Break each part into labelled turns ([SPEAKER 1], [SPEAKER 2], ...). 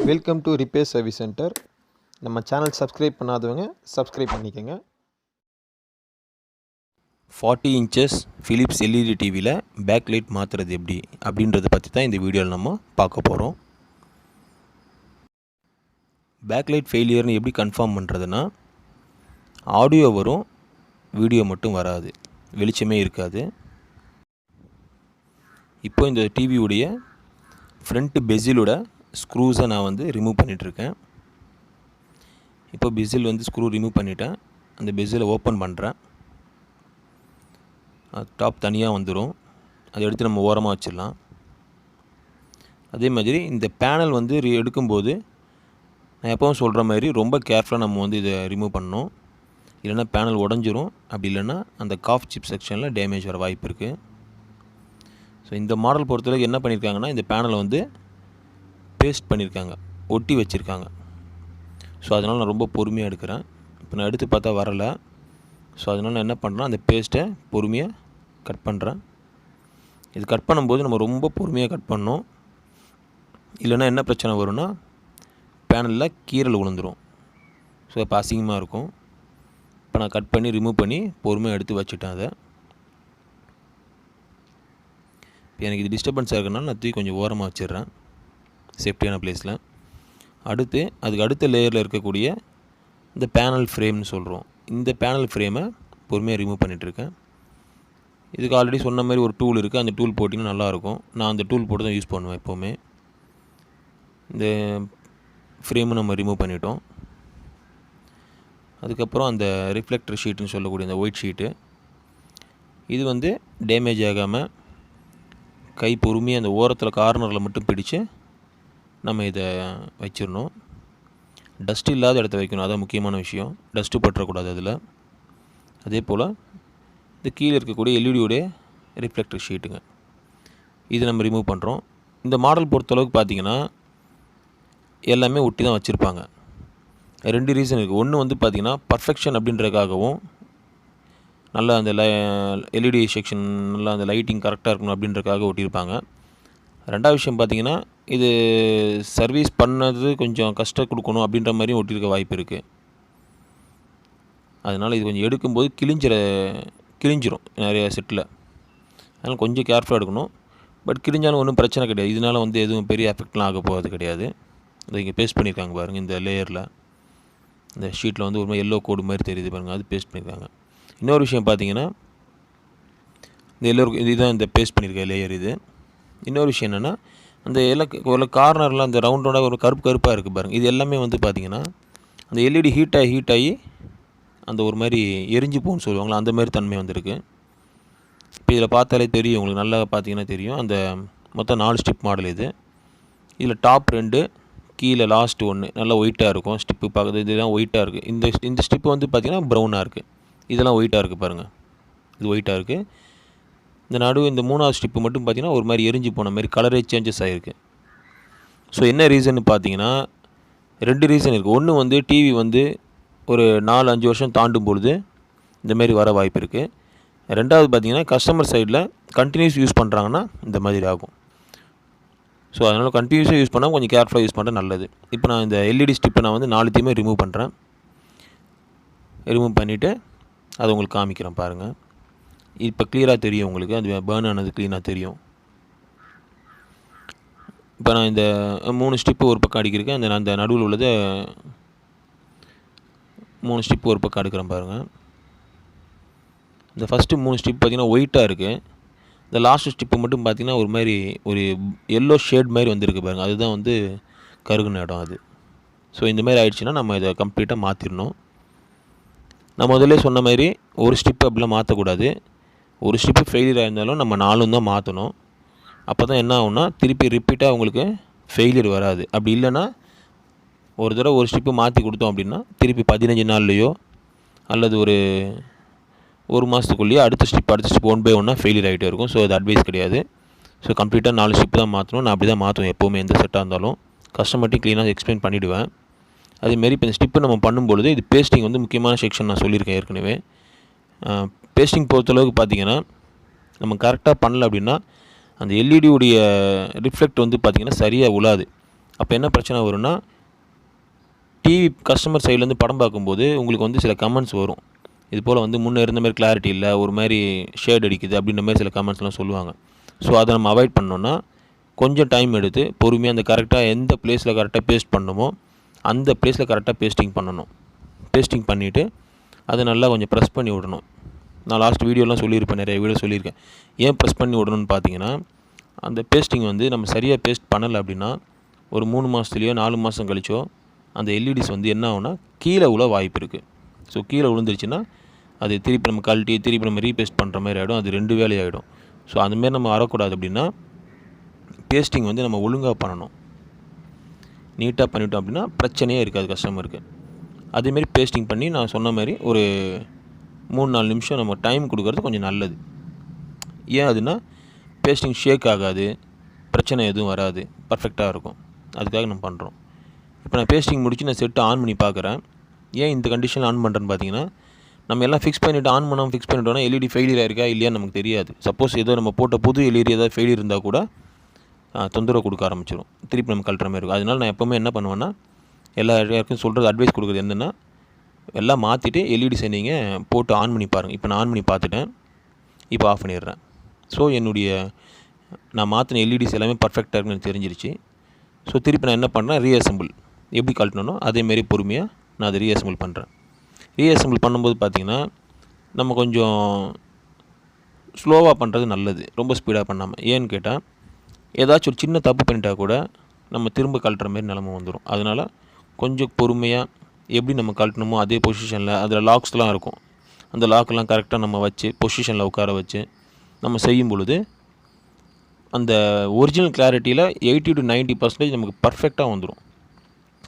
[SPEAKER 1] Welcome to repair service centre. நம்ம channel subscribe பண்ணாதவங்க subscribe பண்ணிக்கோங்க.
[SPEAKER 2] 40 இன்ச்சஸ் ஃபிலிப்ஸ் எல்இடி டிவியில் பேக்லைட் மாற்றுறது எப்படி அப்படின்றத பற்றி தான் இந்த வீடியோவில் நம்ம பார்க்க போகிறோம். பேக்லைட் ஃபெயிலியர்னு எப்படி கன்ஃபார்ம் பண்ணுறதுன்னா, ஆடியோ வரும், வீடியோ மட்டும் வராது, வெளிச்சமே இருக்காது. இப்போ இந்த டிவியுடைய ஃப்ரண்ட் பெசிலோட ஸ்க்ரூஸை நான் ரிமூவ் பண்ணிகிட்ருக்கேன். இப்போ பெசில் ஸ்க்ரூ ரிமூவ் பண்ணிவிட்டேன். அந்த பெசிலை ஓப்பன் பண்ணுறேன். டாப் தனியாக வந்துடும். அதை எடுத்து நம்ம ஓரமாக வச்சிடலாம். அதே மாதிரி இந்த பேனல் எடுக்கும்போது நான் எப்பவும் சொல்கிற மாதிரி ரொம்ப கேர்ஃபுல்லாக நம்ம இதை ரிமூவ் பண்ணணும். இல்லைன்னா பேனல் உடஞ்சிரும். அப்படி இல்லைன்னா அந்த காஃப் சிப் செக்ஷனில் டேமேஜ் வர வாய்ப்பு இருக்குது. ஸோ இந்த மாடல் பொறுத்தவரைக்கும் என்ன பண்ணியிருக்காங்கன்னா, இந்த பேனலை பேஸ்ட் பண்ணியிருக்காங்க, ஒட்டி வச்சுருக்காங்க. ஸோ அதனால் நான் ரொம்ப பொறுமையாக எடுக்கிறேன். இப்போ நான் எடுத்து பார்த்தா வரலை. ஸோ அதனால் நான் என்ன பண்ணுறேன், அந்த பேஸ்ட்டை பொறுமையாக கட் பண்ணுறேன். இது கட் பண்ணும்போது நம்ம ரொம்ப பொறுமையாக கட் பண்ணணும். இல்லைன்னா என்ன பிரச்சனை வரும்னா, பேனலில் கீறல் விழுந்துடும். ஸோ இப்போ அசிங்கமாக இருக்கும். இப்போ நான் கட் பண்ணி ரிமூவ் பண்ணி பொறுமையாக எடுத்து வச்சுட்டேன். அதை இப்போ எனக்கு இது டிஸ்டர்பன்ஸாக இருக்கிறனால நான் தூக்கி கொஞ்சம் ஓரமாக வச்சிடுறேன், சேஃப்டியான பிளேஸில். அதுக்கு அடுத்த லேயரில் இருக்கக்கூடிய இந்த பேனல் ஃப்ரேம்னு சொல்கிறோம். இந்த பேனல் ஃப்ரேமை பொறுமையாக ரிமூவ் பண்ணிகிட்ருக்கேன். இதுக்கு ஆல்ரெடி சொன்ன மாதிரி ஒரு டூல் இருக்குது. அந்த டூல் போட்டிங்கன்னா நல்லாயிருக்கும். நான் அந்த டூல் போட்டு தான் யூஸ் பண்ணுவேன் எப்போவுமே. இந்த ஃப்ரேமை நம்ம ரிமூவ் பண்ணிட்டோம். அதுக்கப்புறம் அந்த ரிஃப்ளெக்டர் ஷீட்டுன்னு சொல்லக்கூடிய அந்த ஒயிட் ஷீட்டு, இது டேமேஜ் ஆகாமல் கை பொறுமையாக அந்த ஓரத்தில் கார்னரில் மட்டும் பிடிச்சு நம்ம இதை வச்சிடணும். டஸ்ட் இல்லாத இடத்த வைக்கணும், அதான் முக்கியமான விஷயம். டஸ்ட்டு பற்றக்கூடாது அதில். அதே போல் இந்த கீழே இருக்கக்கூடிய எல்இடியோடைய ரிஃப்ளெக்டர் ஷீட்டுங்க, இது நம்ம ரிமூவ் பண்ணுறோம். இந்த மாடல் பொறுத்தளவுக்கு பார்த்திங்கன்னா எல்லாமே ஒட்டி தான் வச்சுருப்பாங்க. 2 ரீசன் இருக்குது. ஒன்று பார்த்திங்கன்னா பர்ஃபெக்ஷன் அப்படின்றதுக்காகவும், நல்லா அந்த எல்இடி செக்ஷன் நல்லா அந்த லைட்டிங் கரெக்டாக இருக்கணும் அப்படின்றதுக்காக ஒட்டியிருப்பாங்க. ரெண்டாவது விஷயம் பார்த்திங்கன்னா, இது சர்வீஸ் பண்ணது கொஞ்சம் கஷ்டம் கொடுக்கணும் அப்படின்ற மாதிரியும் ஒட்டியிருக்க வாய்ப்பு இருக்குது. அதனால் இது கொஞ்சம் எடுக்கும்போது கிழிஞ்சிரும் நிறைய செட்டில். அதனால் கொஞ்சம் கேர்ஃபுல்லாக எடுக்கணும். பட் கிழிஞ்சாலும் ஒன்றும் பிரச்சனை கிடையாது. இதனால் எதுவும் பெரிய எஃபெக்ட்லாம் ஆக போகிறது கிடையாது. இதை இங்கே பேஸ்ட் பண்ணியிருக்காங்க பாருங்கள். இந்த லேயரில், இந்த ஷீட்டில் ஒரு மாதிரி எல்லோ கோடு மாதிரி தெரியுது பாருங்கள், அது பேஸ்ட் பண்ணியிருக்காங்க. இன்னொரு விஷயம் பார்த்திங்கன்னா, இந்த இதுதான் இந்த பேஸ்ட் பண்ணியிருக்க லேயர். இது இன்னொரு விஷயம் என்னென்னா, அந்த ஒரு கார்னரில் அந்த ரவுண்டோட ஒரு கருப்பாக இருக்குது பாருங்கள். இது எல்லாமே பார்த்திங்கன்னா அந்த எல்இடி ஹீட் ஆகி அந்த ஒரு மாதிரி எரிஞ்சு போகும்னு சொல்லுவாங்களா, அந்த மாதிரி தன்மை வந்திருக்கு. இப்போ இதில் பார்த்தாலே தெரியும் உங்களுக்கு, நல்லா பார்த்திங்கன்னா தெரியும். அந்த மொத்தம் 4 ஸ்டிப் மாடல் இது. இதில் டாப் 2, கீழே லாஸ்ட் 1 நல்லா ஒயிட்டாக இருக்கும். ஸ்டிப்பு பார்க்குறது இதெல்லாம் ஒயிட்டாக இருக்குது. இந்த ஸ்டிப்பு பார்த்திங்கன்னா ப்ரௌனாக இருக்குது. இதெல்லாம் ஒயிட்டாக இருக்குது பாருங்கள், இது ஒயிட்டாக இருக்குது. இந்த இந்த 3வது ஸ்டிப்பு மட்டும் பார்த்திங்கன்னா ஒரு மாதிரி எரிஞ்சு போன மாதிரி கலரே சேஞ்சஸ் ஆகிருக்கு. ஸோ என்ன ரீசன்னு பார்த்தீங்கன்னா, 2 ரீசன் இருக்குது. ஒன்று டிவி ஒரு 4-5 வருஷம் தாண்டும் பொழுது இந்தமாரி வர வாய்ப்பு இருக்குது. ரெண்டாவது பார்த்திங்கன்னா, கஸ்டமர் சைடில் கண்டினியூஸ் யூஸ் பண்ணுறாங்கன்னா இந்த மாதிரி ஆகும். ஸோ அதனால் கண்டினியூஸாக யூஸ் பண்ணால் கொஞ்சம் கேர்ஃபுல்லாக யூஸ் பண்ணுறது நல்லது. இப்போ நான் இந்த எல்இடி ஸ்டிப்பை நான் 4த்தையுமே ரிமூவ் பண்ணுறேன். ரிமூவ் பண்ணிவிட்டு அதை உங்களுக்கு காமிக்கிறேன் பாருங்கள். இப்போ கிளியராக தெரியும் உங்களுக்கு, அது பேர்ன் ஆனது க்ளீனாக தெரியும். இப்போ நான் இந்த 3 ஸ்டிப்பு ஒரு பக்கம் அடிக்கிறேன். அந்த நடுவில் உள்ளதை 3 ஸ்டிப்பு ஒரு பக்கம் எடுக்கிறேன் பாருங்கள். இந்த ஃபஸ்ட்டு 3 ஸ்டிப் பார்த்திங்கன்னா ஒயிட்டாக இருக்குது. இந்த லாஸ்ட்டு ஸ்டிப்பு மட்டும் பார்த்திங்கன்னா ஒரு மாதிரி ஒரு எல்லோ ஷேட் மாதிரி வந்திருக்கு பாருங்கள். அதுதான் கருகுன இடம் அது. ஸோ இந்த மாதிரி ஆயிடுச்சுன்னா நம்ம இதை கம்ப்ளீட்டாக மாற்றிடணும். நான் முதல்ல சொன்ன மாதிரி ஒரு ஸ்டிப்பு அப்படிலாம் மாற்றக்கூடாது. ஒரு ஸ்டிப்பு ஃபெயிலியர் ஆயிருந்தாலும் நம்ம 4 தான் மாற்றணும். அப்போ தான் என்ன ஆகும்னா, திருப்பி ரிப்பீட்டாக உங்களுக்கு ஃபெயிலியர் வராது. அப்படி இல்லைன்னா ஒரு தடவை ஒரு ஸ்டிப்பு மாற்றி கொடுத்தோம் அப்படின்னா திருப்பி 15 நாள்லையோ அல்லது ஒரு மாதத்துக்குள்ளேயோ அடுத்த ஸ்டிப் 1 பை 1 ஃபெயிலியர் ஆகிட்டே இருக்கும். ஸோ அது அட்வைஸ் கிடையாது. ஸோ கம்ப்ளீட்டாக 4 ஸ்டிப்பு தான் மாற்றணும். நான் அப்படி தான் மாற்றுவேன் எப்போவுமே, எந்த செட்டாக இருந்தாலும். கஸ்டமர்ட்டையும் க்ளீனாக எக்ஸ்பிளைன் பண்ணிவிடுவேன். அதேமாரி இப்போ இந்த ஸ்டிப்பு நம்ம பண்ணும்பொழுது இது பேஸ்டிங் முக்கியமான செக்ஷன் நான் சொல்லியிருக்கேன் ஏற்கனவே. பேஸ்டிங் பொறுத்தளவுக்கு பார்த்திங்கன்னா, நம்ம கரெக்டாக பண்ணல அப்படின்னா அந்த எல்இடியுடைய ரிஃப்ளெக்ட் பார்த்திங்கன்னா சரியாக உழாது. அப்போ என்ன பிரச்சனை வரும்னா, டிவி கஸ்டமர் சைட்லேருந்து படம் பார்க்கும்போது உங்களுக்கு வந்து சில கமெண்ட்ஸ் வரும். இது போல் வந்து முன்னே இருந்த மாதிரி கிளாரிட்டி இல்லை, ஒரு மாதிரி ஷேட் அடிக்குது அப்படின்ற மாதிரி சில கமெண்ட்ஸ்லாம் சொல்லுவாங்க. ஸோ அதை நம்ம அவாய்ட் பண்ணோன்னா, கொஞ்சம் டைம் எடுத்து பொறுமையாக அந்த கரெக்டாக எந்த பிளேஸில் கரெக்டாக பேஸ்ட் பண்ணணுமோ அந்த பிளேஸில் கரெக்டாக பேஸ்டிங் பண்ணணும். பேஸ்டிங் பண்ணிவிட்டு அதை நல்லா கொஞ்சம் ப்ரெஸ் பண்ணி விடணும். நான் லாஸ்ட் வீடியோலாம் சொல்லியிருப்பேன், நிறைய வீடியோ சொல்லியிருக்கேன். ஏன் ப்ரெஸ் பண்ணி விடணும்னு பார்த்தீங்கன்னா, அந்த பேஸ்டிங் வந்து நம்ம சரியாக பேஸ்ட் பண்ணலை அப்படின்னா ஒரு 3 மாதத்துலையோ 4 மாதம் கழிச்சோ அந்த எல்இடிஸ் வந்து என்ன ஆகும்னா கீழே விழ வாய்ப்பு இருக்குது. ஸோ கீழே விழுந்துருச்சுன்னா அது திருப்பி நம்ம கழட்டி திருப்பி நம்ம ரீபேஸ்ட் பண்ணுற மாதிரி ஆகிடும். அது 2 வேலை ஆகிடும். ஸோ அந்தமாரி நம்ம வரக்கூடாது. அப்படின்னா பேஸ்டிங் வந்து நம்ம ஒழுங்காக பண்ணணும். நீட்டாக பண்ணிட்டோம் அப்படின்னா பிரச்சனையே இருக்காது கஸ்டமருக்கு. அதேமாரி பேஸ்டிங் பண்ணி நான் சொன்ன மாதிரி ஒரு 3-4 நிமிஷம் நம்ம டைம் கொடுக்குறது கொஞ்சம் நல்லது. ஏன் அதுனா பேஸ்டிங் ஷேக் ஆகாது, பிரச்சனை எதுவும் வராது, பர்ஃபெக்டாக இருக்கும். அதுக்காக நம்ம பண்ணுறோம். இப்போ நான் பேஸ்டிங் முடித்து நான் செட்டு ஆன் பண்ணி பார்க்குறேன். ஏன் இந்த கண்டிஷனில் ஆன் பண்ணுறேன்னு பார்த்தீங்கன்னா, நம்ம எல்லாம் ஃபிக்ஸ் பண்ணிவிட்டு ஆன் பண்ணாமல் ஃபிக்ஸ் பண்ணிட்டோம்னா எல்இடி ஃபெயிலியர் ஆயிருக்கா இல்லையான்னு நமக்கு தெரியாது. சப்போஸ் ஏதோ நம்ம போட்ட புது எல்இடி ஏதாவது ஃபெயிலியர் இருந்தால் கூட தொந்தரவு கொடுக்க ஆரம்பிச்சிடும். திருப்பி நம்ம கழட்டுற மாதிரி இருக்கும். அதனால நான் எப்போவுமே என்ன பண்ணுவேன்னா, எல்லா யாருக்கும் சொல்கிறது அட்வைஸ் கொடுக்குறது என்னென்னா, எல்லாம் மாற்றிட்டு எல்இடிஸை நீங்கள் போட்டு ஆன் பண்ணி பாருங்கள். இப்போ நான் ஆன் பண்ணி பார்த்துட்டேன், இப்போ ஆஃப் பண்ணிடுறேன். ஸோ என்னுடைய நான் மாற்றின எல்இடிஸ் எல்லாமே பர்ஃபெக்டாக இருக்குன்னு தெரிஞ்சிருச்சு. ஸோ திருப்பி நான் என்ன பண்ணுறேன், ரீஅசெம்பிள் எப்படி கழட்டணும் அதேமாரி பொறுமையாக நான் அதை ரீஅசெம்பிள் பண்ணுறேன். ரீஅசெம்பிள் பண்ணும்போது பார்த்திங்கன்னா நம்ம கொஞ்சம் ஸ்லோவாக பண்ணுறது நல்லது, ரொம்ப ஸ்பீடாக பண்ணாமல். ஏன்னு கேட்டால் ஏதாச்சும் ஒரு சின்ன தப்பு பண்ணிட்டா கூட நம்ம திரும்ப கழட்டுற மாதிரி நிலமை வந்துடும். அதனால் கொஞ்சம் பொறுமையாக எப்படி நம்ம கழட்டணுமோ அதே பொசிஷனில், அதில் லாக்ஸ்லாம் இருக்கும், அந்த லாக்கெல்லாம் கரெக்டாக நம்ம வச்சு பொசிஷனில் உட்கார வச்சு நம்ம செய்யும் பொழுது அந்த ஒரிஜினல் கிளாரிட்டியில் 80 to 90% நமக்கு பர்ஃபெக்டாக வந்துடும்.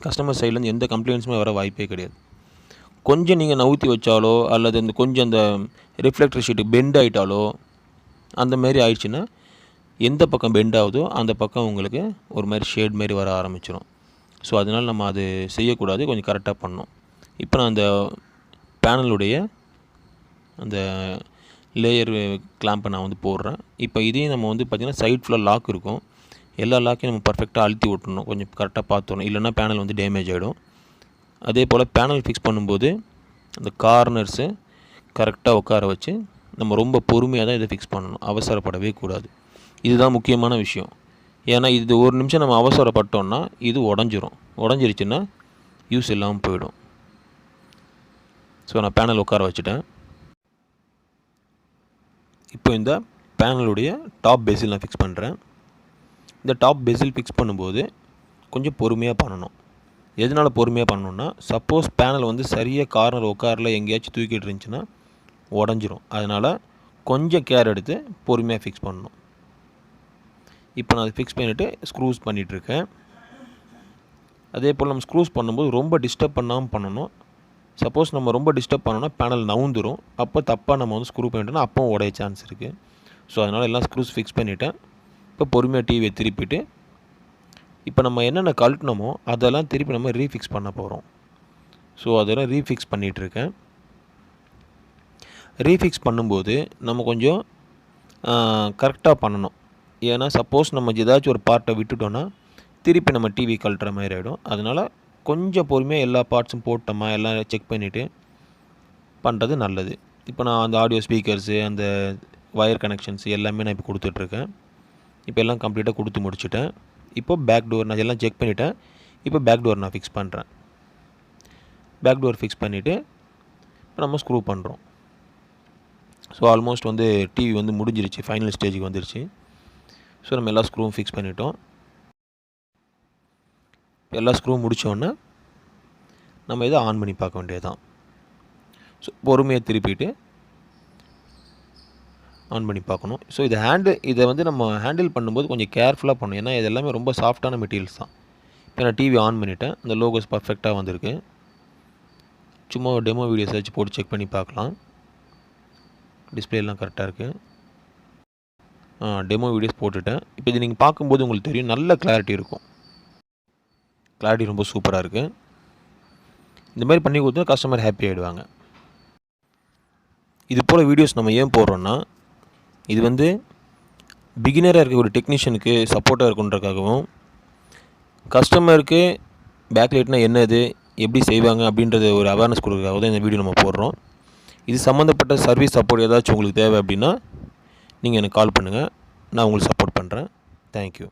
[SPEAKER 2] கஸ்டமர் சைட்லேருந்து எந்த கம்ப்ளைண்ட்ஸுமே வர வாய்ப்பே கிடையாது. கொஞ்சம் நீங்கள் நவுத்தி வச்சாலோ அல்லது அந்த கொஞ்சம் அந்த ரிஃப்ளெக்டர் ஷீட்டு பெண்ட் ஆகிட்டாலோ அந்த மாதிரி ஆயிடுச்சுன்னா எந்த பக்கம் பெண்ட் ஆகுதோ அந்த பக்கம் உங்களுக்கு ஒரு மாதிரி ஷேட் மாரி வர ஆரம்பிச்சிடும். ஸோ அதனால் நம்ம அது செய்யக்கூடாது, கொஞ்சம் கரெக்டாக பண்ணணும். இப்போ நான் அந்த பேனலுடைய அந்த லேயர் கிளாம்பை நான் வந்து போடுறேன். இப்போ இதையும் நம்ம வந்து பார்த்திங்கன்னா சைட் ஃபுல்லாக லாக் இருக்கும். எல்லா லாக்கையும் நம்ம பர்ஃபெக்டாக அழுத்தி விட்டுணும், கொஞ்சம் கரெக்டாக பார்த்துடணும், இல்லைன்னா பேனல் வந்து டேமேஜ் ஆகிடும். அதே போல் பேனல் ஃபிக்ஸ் பண்ணும்போது அந்த கார்னர்ஸு கரெக்டாக உட்கார வச்சு நம்ம ரொம்ப பொறுமையாக தான் இதை ஃபிக்ஸ் பண்ணணும், அவசரப்படவே கூடாது. இதுதான் முக்கியமான விஷயம். ஏன்னா இது ஒரு நிமிஷம் நம்ம அவசரப்பட்டோம்னா இது உடஞ்சிருச்சுன்னா யூஸ் இல்லாமல் போயிடும். ஸோ நான் பேனல் உட்கார வச்சுட்டேன். இப்போ இந்த பேனலுடைய டாப் பெசில் நான் ஃபிக்ஸ் பண்ணுறேன். இந்த டாப் பெசில் ஃபிக்ஸ் பண்ணும்போது கொஞ்சம் பொறுமையாக பண்ணணும். எதனால் பொறுமையாக பண்ணணுன்னா, சப்போஸ் பேனல் வந்து சரியாக கார்னர் உட்காரில் எங்கேயாச்சும் தூக்கிட்டு இருந்துச்சுன்னா உடஞ்சிரும். அதனால் கொஞ்சம் கேர் எடுத்து பொறுமையாக ஃபிக்ஸ் பண்ணணும். இப்போ நான் அதை ஃபிக்ஸ் பண்ணிவிட்டு ஸ்க்ரூஸ் பண்ணிகிட்ருக்கேன். அதே போல் நம்ம ஸ்க்ரூஸ் பண்ணும்போது ரொம்ப டிஸ்டர்ப் பண்ணாமல் பண்ணணும். சப்போஸ் நம்ம ரொம்ப டிஸ்டர்ப் பண்ணோன்னா பேனல் நவுந்துடும். அப்போ தப்பாக நம்ம வந்து ஸ்க்ரூ பண்ணிட்டோன்னா அப்போ உடைய சான்ஸ் இருக்குது. ஸோ அதனால் எல்லாம் ஸ்க்ரூஸ் ஃபிக்ஸ் பண்ணிவிட்டேன். இப்போ பொறுமையாக டிவியை திருப்பிட்டு இப்போ நம்ம என்னென்ன கழட்டினோமோ அதெல்லாம் திருப்பி நம்ம ரீஃபிக்ஸ் பண்ண போகிறோம். ஸோ அதெல்லாம் ரீஃபிக்ஸ் பண்ணிகிட்ருக்கேன். ரீஃபிக்ஸ் பண்ணும்போது நம்ம கொஞ்சம் கரெக்டாக பண்ணணும். ஏன்னா சப்போஸ் நம்ம ஏதாச்சும் ஒரு பார்ட்டை விட்டுட்டோன்னா திருப்பி நம்ம டிவி கழட்டுற மாதிரி ஆகிடும். அதனால் கொஞ்சம் பொறுமையாக எல்லா பார்ட்ஸும் போட்டோமா எல்லாம் செக் பண்ணிவிட்டு பண்ணுறது நல்லது. இப்போ நான் அந்த ஆடியோ ஸ்பீக்கர்ஸு அந்த வயர் கனெக்ஷன்ஸ் எல்லாமே நான் இப்போ கொடுத்துட்ருக்கேன். இப்போ எல்லாம் கம்ப்ளீட்டாக கொடுத்து முடிச்சுட்டேன். இப்போ பேக் டோர் நான் எல்லாம் செக் பண்ணிவிட்டேன். இப்போ பேக் டோர் நான் ஃபிக்ஸ் பண்ணுறேன். பேக் டோர் ஃபிக்ஸ் பண்ணிவிட்டு இப்போ நம்ம ஸ்க்ரூ பண்ணுறோம். ஸோ ஆல்மோஸ்ட் வந்து டிவி வந்து முடிஞ்சிருச்சு, ஃபைனல் ஸ்டேஜுக்கு வந்துருச்சு. ஸோ நம்ம எல்லா ஸ்க்ரூவும் ஃபிக்ஸ் பண்ணிட்டோம். எல்லா ஸ்க்ரூவும் முடித்தோடனே நம்ம இதை ஆன் பண்ணி பார்க்க வேண்டியது தான். ஸோ பொறுமையாக திருப்பிட்டு ஆன் பண்ணி பார்க்கணும். ஸோ இதை வந்து நம்ம ஹேண்டில் பண்ணும்போது கொஞ்சம் கேர்ஃபுல்லாக பண்ணணும். ஏன்னா இது எல்லாமே ரொம்ப சாஃப்டான மெட்டீரியல்ஸ் தான். இப்போ நான் டிவி ஆன் பண்ணிவிட்டேன். அந்த லோகோஸ் பர்ஃபெக்டாக வந்திருக்கு. சும்மா ஒரு டெமோ வீடியோஸ் வச்சு போட்டு செக் பண்ணி பார்க்கலாம். டிஸ்பிளேலாம் கரெக்டாக இருக்குது. டெமோ வீடியோஸ் போட்டுட்டேன். இப்போ இது நீங்கள் பார்க்கும்போது உங்களுக்கு தெரியும், நல்ல கிளாரிட்டி இருக்கும். கிளாரிட்டி ரொம்ப சூப்பராக இருக்குது. இந்த மாதிரி பண்ணி கொடுத்தா கஸ்டமர் ஹாப்பி ஆகிடுவாங்க. இது போல் வீடியோஸ் நம்ம ஏன் போடுறோன்னா, இது வந்து பிகினராக இருக்க ஒரு டெக்னீஷியனுக்கு சப்போர்ட்டாக இருக்குன்றக்காகவும், கஸ்டமருக்கு பேக்லைட்னால் என்னது, எப்படி செய்வாங்க அப்படின்றத ஒரு அவேர்னஸ் கொடுக்குறதுக்காக தான் இந்த வீடியோ நம்ம போடுறோம். இது சம்மந்தப்பட்ட சர்வீஸ் சப்போர்ட் ஏதாச்சும் உங்களுக்கு தேவை அப்படின்னா நீங்கள் எனக்கு கால் பண்ணுங்கள். நான் உங்களுக்கு சப்போர்ட் பண்ணுறேன். தேங்க்யூ.